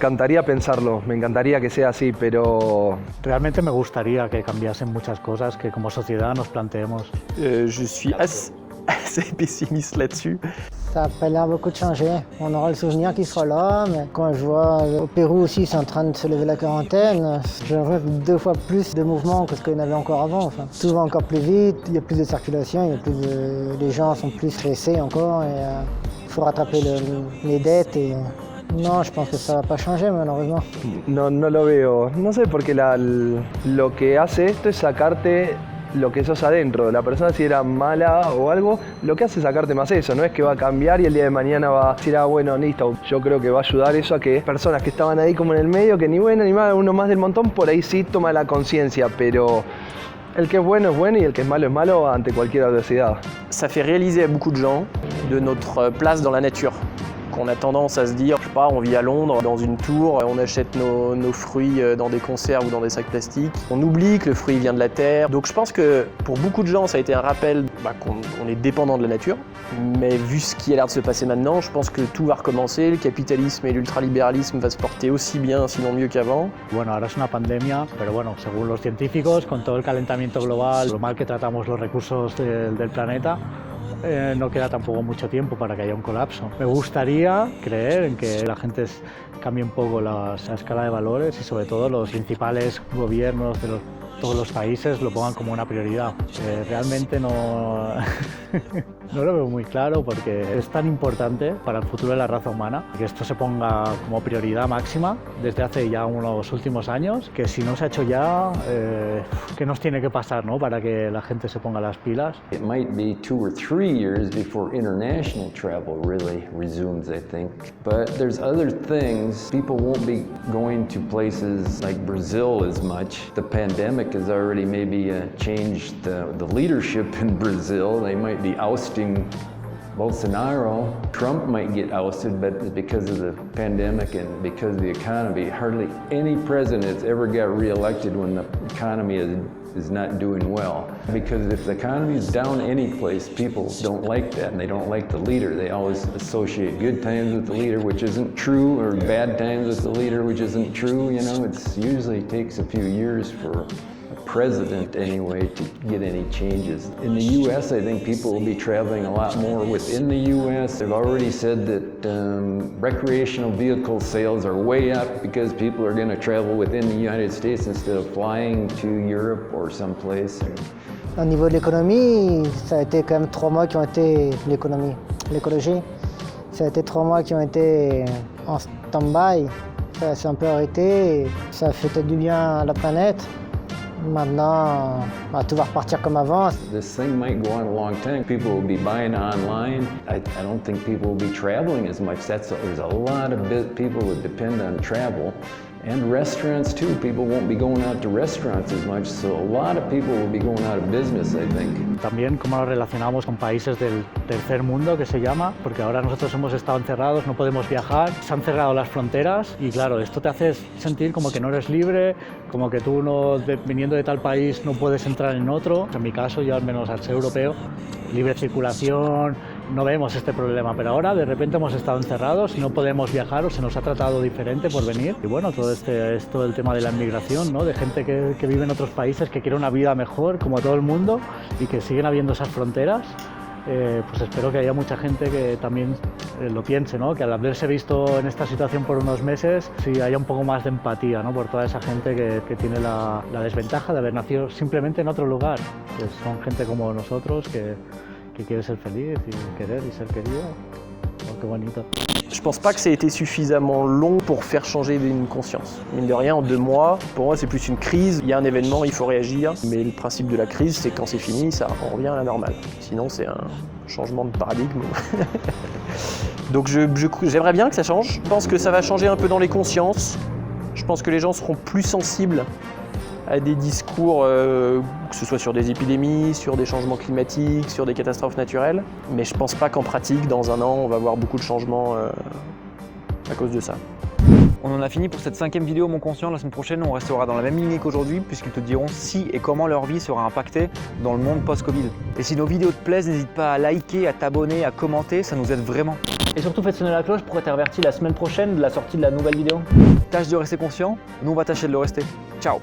encantaría pensarlo, me encantaría que sea así, pero... Realmente me gustaría que cambiasen muchas cosas, que como sociedad nos planteemos. Je suis assez pessimiste là-dessus. Ça n'a pas l'air beaucoup de changer. On aura le souvenir qu'il sera là, mais quand je vois au Pérou aussi, c'est en train de se lever la quarantaine, je rêve 2 fois plus de mouvements que ce qu'il y en avait encore avant. Enfin, tout va encore plus vite, il y a plus de circulation, il y a plus de... les gens sont plus stressés encore et il faut rattraper les dettes et... No, yo pienso que eso no va a cambiar, malheureusement. No lo veo, no sé, porque lo que hace esto es sacarte lo que sos adentro. La persona, si era mala o algo, lo que hace es sacarte más eso, no es que va a cambiar y el día de mañana va a decir, bueno, listo. Yo creo que va a ayudar eso a que personas que estaban ahí como en el medio, que ni bueno ni mal, uno más del montón, por ahí sí toma la conciencia, pero el que es bueno y el que es malo ante cualquier adversidad. Ça fait réaliser à beaucoup de gens de notre place dans la nature. Qu'on a tendance à se dire, je sais pas, on vit à Londres, dans une tour, on achète nos fruits dans des conserves ou dans des sacs plastiques. On oublie que le fruit vient de la terre. Donc je pense que pour beaucoup de gens, ça a été un rappel qu'on est dépendant de la nature. Mais vu ce qui a l'air de se passer maintenant, je pense que tout va recommencer. Le capitalisme et l'ultralibéralisme va se porter aussi bien, sinon mieux qu'avant. Bueno, ahora es una pandemia, pero bueno, según los científicos, con todo el calentamiento global, lo mal que tratamos los recursos del planeta, no queda tampoco mucho tiempo para que haya un colapso. Me gustaría creer en que la gente cambie un poco la escala de valores y sobre todo los principales gobiernos de todos los países lo pongan como una prioridad. Realmente no lo veo muy claro porque es tan importante para el futuro de la raza humana que esto se ponga como prioridad máxima desde hace ya unos últimos años, que si no se ha hecho ya, ¿qué nos tiene que pasar, ¿no? Para que la gente se ponga las pilas? It might be 2 or 3 years before international travel really resumes, I think. But there's other things. People won't be going to places like Brazil as much. The pandemic has already maybe changed the leadership in Brazil. They might be ousting Bolsonaro. Trump might get ousted, but because of the pandemic and because of the economy, hardly any president ever got reelected when the economy is not doing well. Because if the economy is down any place, people don't like that and they don't like the leader. They always associate good times with the leader, which isn't true, or bad times with the leader, which isn't true. You know, it usually takes a few years for president anyway to get any changes. In the U.S., I think people will be traveling a lot more within the U.S. They've already said that recreational vehicle sales are way up because people are going to travel within the United States instead of flying to Europe or someplace. Au niveau de l'économie, ça a été quand même 3 mois qui ont été l'écologie. Ça a été 3 mois qui ont été en stand-by. Ça s'est un peu arrêté. Ça a fait peut-être du bien à la planète. Maintenant, tout va repartir comme avant. This thing might go on a long time. People will be buying online. I don't think people will be traveling as much. There's a lot of people that depend on travel. And restaurants too. People won't be going out to restaurants as much, so a lot of people will be going out of business, I think. También cómo nos relacionamos con países del tercer mundo, que se llama, porque ahora nosotros hemos estado encerrados, no podemos viajar, se han cerrado las fronteras y claro, esto te hace sentir como que no eres libre, como que tú viniendo de tal país no puedes entrar en otro. En mi caso, yo al menos al ser europeo, libre circulación, no vemos este problema, pero ahora de repente hemos estado encerrados y no podemos viajar o se nos ha tratado diferente por venir. Y bueno, todo el tema de la inmigración, ¿no? De gente que vive en otros países, que quiere una vida mejor, como todo el mundo, y que siguen habiendo esas fronteras. Pues espero que haya mucha gente que también lo piense, ¿no? Que al haberse visto en esta situación por unos meses, sí haya un poco más de empatía, ¿no? Por toda esa gente que tiene la desventaja de haber nacido simplemente en otro lugar, que son gente como nosotros que quiere ser feliz y querer y ser querido. Oh, qué bonito. Je pense pas que ça ait été suffisamment long pour faire changer une conscience. Mine de rien, en 2 mois, pour moi c'est plus une crise. Il y a un événement, il faut réagir. Mais le principe de la crise, c'est quand c'est fini, on revient à la normale. Sinon c'est un changement de paradigme. Donc j'aimerais bien que ça change. Je pense que ça va changer un peu dans les consciences. Je pense que les gens seront plus sensibles à des discours, que ce soit sur des épidémies, sur des changements climatiques, sur des catastrophes naturelles. Mais je pense pas qu'en pratique, dans 1 an, on va voir beaucoup de changements à cause de ça. On en a fini pour cette 5e vidéo Mon Conscient. La semaine prochaine, on restera dans la même lignée qu'aujourd'hui puisqu'ils te diront si et comment leur vie sera impactée dans le monde post-Covid. Et si nos vidéos te plaisent, n'hésite pas à liker, à t'abonner, à commenter, ça nous aide vraiment. Et surtout faites sonner la cloche pour être averti la semaine prochaine de la sortie de la nouvelle vidéo. Tâche de rester conscient, nous on va tâcher de le rester. Ciao.